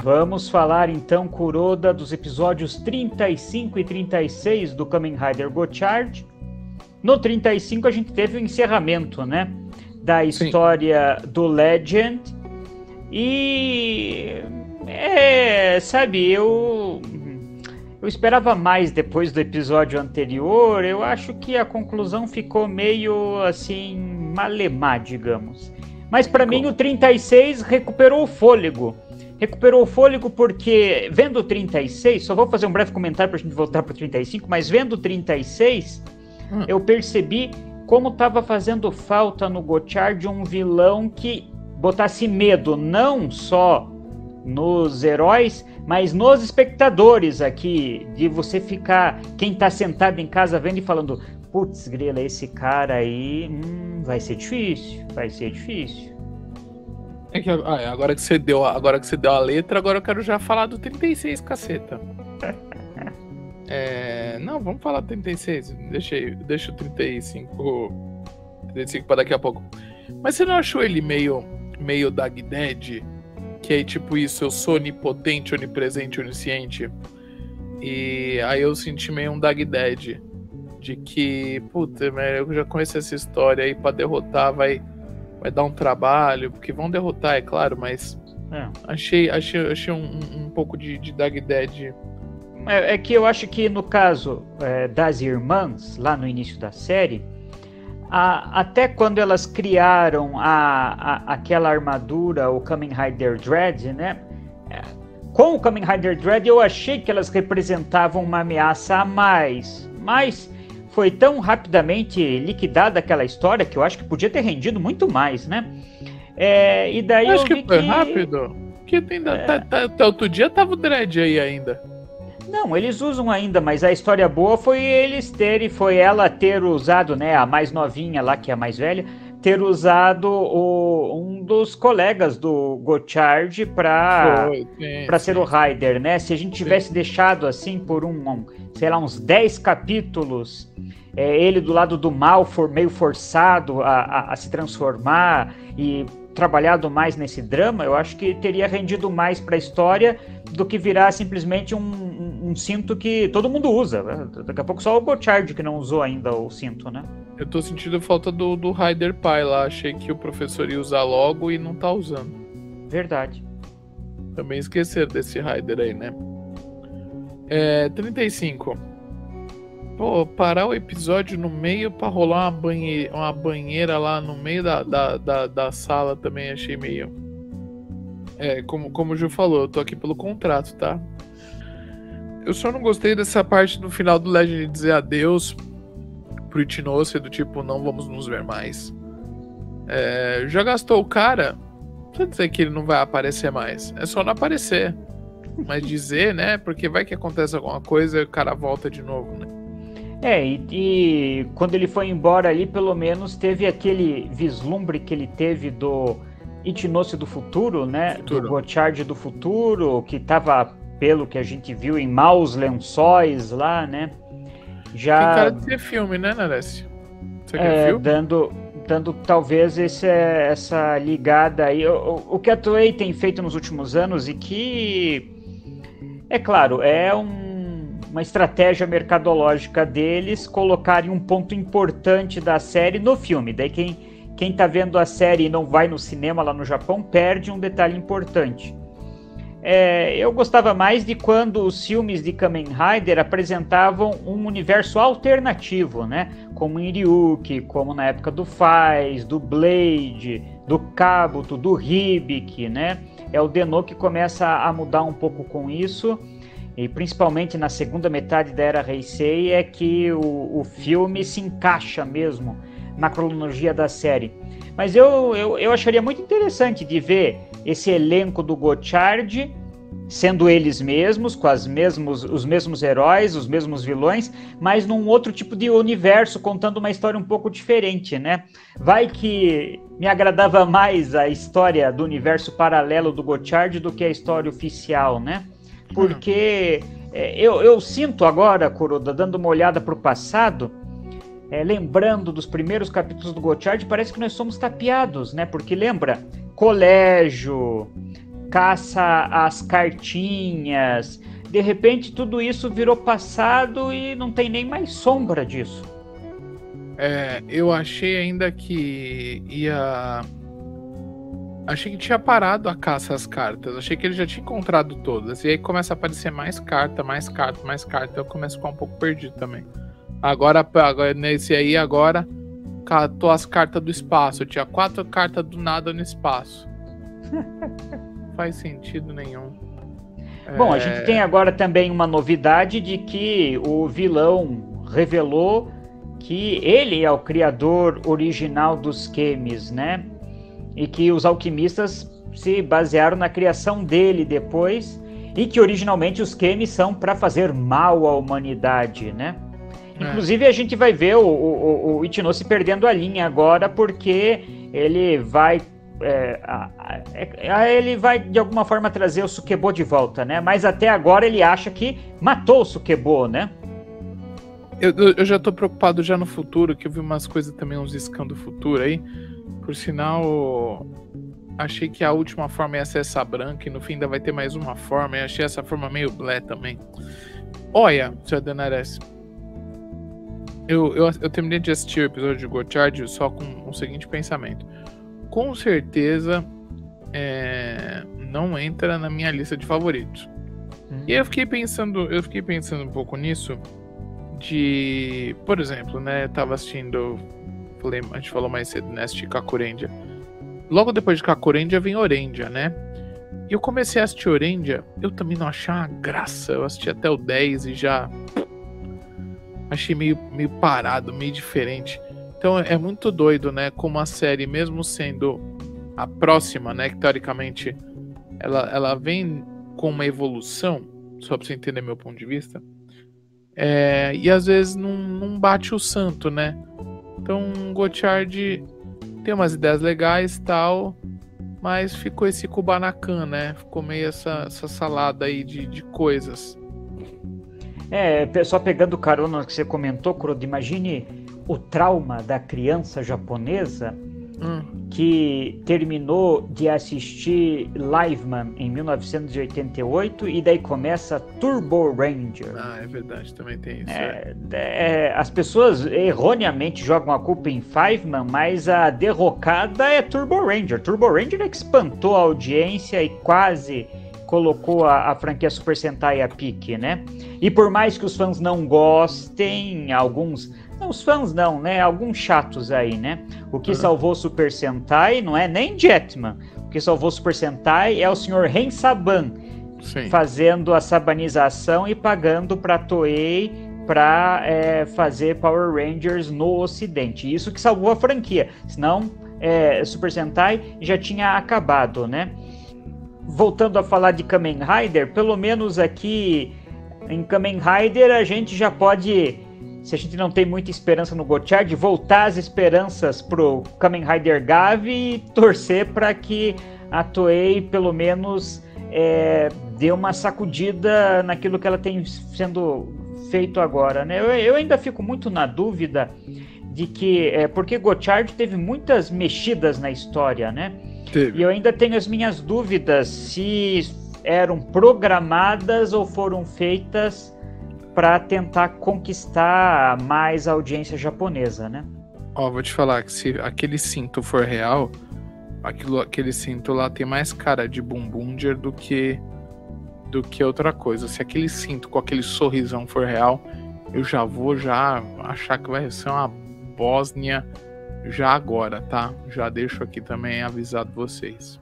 Vamos falar então, Kuroda, dos episódios 35 e 36 do Kamen Rider Gotchard. No 35 a gente teve o encerramento, né, da história do Legend. E sabe, eu esperava mais depois do episódio anterior. Eu acho que a conclusão ficou meio assim malemar, digamos. Mas para mim o 36 recuperou o fôlego. Recuperou o fôlego porque, vendo o 36, só vou fazer um breve comentário para a gente voltar para o 35, mas vendo o 36, eu percebi como estava fazendo falta no Gotchard um vilão que botasse medo, não só nos heróis, mas nos espectadores aqui, de você ficar, quem está sentado em casa vendo e falando, putz, grila, esse cara aí, vai ser difícil. É que agora que você deu a letra, agora eu quero já falar do 36, caceta. Não, vamos falar do 36. Deixa o 35 pra daqui a pouco. Mas você não achou ele meio Dag Dead? Que é tipo isso, eu sou onipotente, onipresente, onisciente. E aí eu senti meio um Dag Dead. De que, puta, eu já conheço essa história aí, pra derrotar vai dar um trabalho, porque vão derrotar, é claro, mas achei um pouco de Dag Dead. É que eu acho que no caso das irmãs, lá no início da série, até quando elas criaram aquela armadura, o Kamen Rider Dread, né? Com o Kamen Rider Dread eu achei que elas representavam uma ameaça a mais, mas foi tão rapidamente liquidada aquela história que eu acho que podia ter rendido muito mais, né? E daí acho que foi rápido. Porque até outro dia tava o Dread aí ainda. Não, eles usam ainda, mas a história boa foi ela ter usado, né, a mais novinha lá, que é a mais velha, ter usado um dos colegas do Gotchard para ser o Rider, né? Se a gente tivesse deixado assim por uns 10 capítulos, ele do lado do mal meio forçado a se transformar e trabalhado mais nesse drama, eu acho que teria rendido mais para a história do que virar simplesmente um cinto que todo mundo usa. Daqui a pouco só o Gotchard que não usou ainda o cinto, né? Eu tô sentindo falta do Rider Pai lá. Achei que o professor ia usar logo e não tá usando. Verdade. Também esqueceram desse Rider aí, né? 35. Pô, parar o episódio no meio pra rolar uma banheira lá no meio da sala também achei meio... como o Ju falou, eu tô aqui pelo contrato, tá? Eu só não gostei dessa parte no final do Legend dizer adeus pro Ichinose, do tipo, não vamos nos ver mais. Já gastou o cara, não precisa dizer que ele não vai aparecer mais. É só não aparecer. Mas dizer, né? Porque vai que acontece alguma coisa e o cara volta de novo, né? E quando ele foi embora ali, pelo menos teve aquele vislumbre que ele teve do Ichinose do futuro, né? Do Gotchard do futuro, que tava, pelo que a gente viu, em maus lençóis lá, né? Já... Tem cara de ser filme, né, Narécio? Você quer filme? Dando talvez essa ligada aí. O que a Toei tem feito nos últimos anos e que, é claro, uma estratégia mercadológica deles colocarem um ponto importante da série no filme. Daí quem tá vendo a série e não vai no cinema lá no Japão perde um detalhe importante. Eu gostava mais de quando os filmes de Kamen Rider apresentavam um universo alternativo, né? Como em Ryuki, como na época do Faiz, do Blade, do Kabuto, do Hibiki, né? O Deno que começa a mudar um pouco com isso, e principalmente na segunda metade da Era Heisei é que o filme se encaixa mesmo na cronologia da série. Mas eu acharia muito interessante de ver esse elenco do Gotchard sendo eles mesmos, com os mesmos heróis, os mesmos vilões, mas num outro tipo de universo, contando uma história um pouco diferente, né? Vai que me agradava mais a história do universo paralelo do Gotchard do que a história oficial, né? Porque eu sinto agora, Kuroda, dando uma olhada para o passado, lembrando dos primeiros capítulos do Gotchard, parece que nós somos tapeados, né? Porque lembra, colégio, caça às cartinhas. De repente tudo isso virou passado e não tem nem mais sombra disso. Eu achei ainda que ia... Achei que tinha parado a caça às cartas. Achei que ele já tinha encontrado todas. E aí começa a aparecer mais carta, mais carta, mais carta. Eu começo a ficar um pouco perdido também. Agora nesse aí, catou as cartas do espaço. Eu tinha 4 cartas do nada no espaço. Não faz sentido nenhum. Bom, a gente tem agora também uma novidade de que o vilão revelou que ele é o criador original dos Kemis, né? E que os alquimistas se basearam na criação dele depois, e que originalmente os Kemis são para fazer mal à humanidade, né? Inclusive a gente vai ver o Ichino se perdendo a linha agora, porque ele vai de alguma forma trazer o Sukebo de volta, né? Mas até agora ele acha que matou o Sukebo, né? Eu já tô preocupado já no futuro, que eu vi umas coisas também, uns scan do futuro aí. Por sinal, achei que a última forma ia ser essa branca e no fim ainda vai ter mais uma forma. Eu achei essa forma meio blé também. Olha, Sr. Denares, eu terminei de assistir o episódio de Gotchard só com o seguinte pensamento. Com certeza não entra na minha lista de favoritos. E eu fiquei pensando um pouco nisso. Por exemplo, né? Eu tava assistindo. A gente falou mais cedo, né? Assisti Kakurendia. Logo depois de Kakurendia vem Orendia, né? E eu comecei a assistir Orendia. Eu também não achei uma graça. Eu assisti até o 10 e já achei meio parado, meio diferente. Então é muito doido, né? Como a série, mesmo sendo a próxima, né? Que teoricamente ela vem com uma evolução, só pra você entender meu ponto de vista. E às vezes não bate o santo, né? Então Gotchard tem umas ideias legais e tal, mas ficou esse Kubanacan, né? Ficou meio essa salada aí de coisas. Só pegando carona que você comentou, Kuroda, imagine o trauma da criança japonesa que terminou de assistir Liveman em 1988 e daí começa Turbo Ranger. É verdade, também tem isso. As pessoas erroneamente jogam a culpa em Fiveman, mas a derrocada é Turbo Ranger. Turbo Ranger é que espantou a audiência e quase colocou a franquia Super Sentai a pique, né? E por mais que os fãs não gostem, os fãs não, né? Alguns chatos aí, né? O que salvou Super Sentai não é nem Jetman. O que salvou Super Sentai é o Sr. Ren Saban, fazendo a sabanização e pagando para Toei para fazer Power Rangers no Ocidente. Isso que salvou a franquia. Senão, Super Sentai já tinha acabado, né? Voltando a falar de Kamen Rider, pelo menos aqui em Kamen Rider a gente já pode, se a gente não tem muita esperança no Gotchard, voltar as esperanças pro Kamen Rider Gavi e torcer para que a Toei pelo menos dê uma sacudida naquilo que ela tem sendo feito agora, né? Eu ainda fico muito na dúvida de que, porque Gotchard teve muitas mexidas na história, né? E eu ainda tenho as minhas dúvidas se eram programadas ou foram feitas para tentar conquistar mais a audiência japonesa, né? Vou te falar que se aquele cinto for real, aquele cinto lá tem mais cara de Bumbunger do que outra coisa. Se aquele cinto com aquele sorrisão for real, eu já vou achar que vai ser uma Bósnia já agora, tá? Já deixo aqui também avisado vocês.